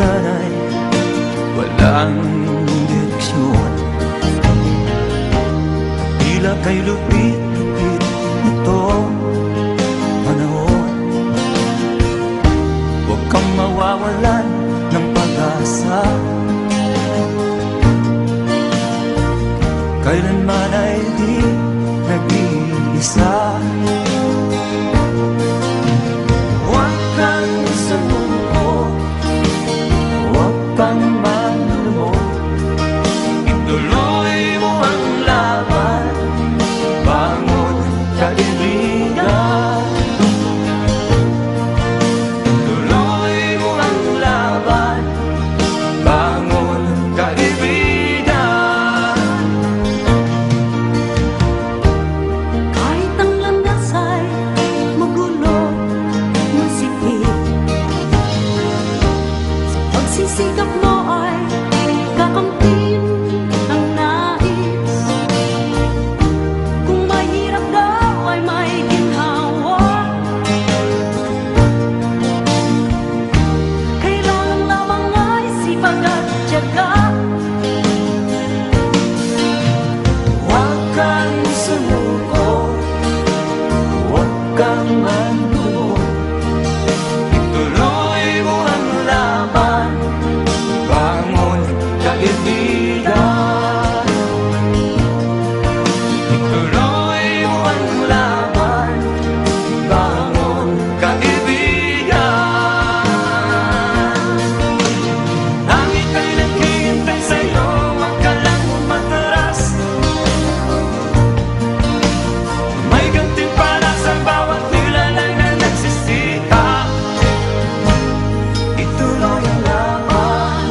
sana'y walang direksyon. Tila kay lupit-lupit itong panahon. Huwag kang mawawalan ng pag-asa, kailanman ay di nag-iisa. Huwag kang sumuko, huwag kang manlumod, ituloy mo ang laban, bangon kaibigan. Ituloy mo ang laban, bangon kaibigan. Kahit ang landas ay magulo, masikip, sa pagsisikap mo ay kakamtin ang nais. Kung mahirap daw ay may ginhawa, kailangan lamang ay sipag at tiyaga. Huwag kang sumuko, huwag kang manlumod, ituloy mo ang laban, bangon kaibigan. Ituloy mo ang laban, bangon kaibigan. Ang ika'y naghihintay sa'yo, huwag ka lang matras. May gantimpala sa bawat nilalang na nagsisikap. Ituloy ang laban,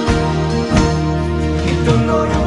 ituloy ang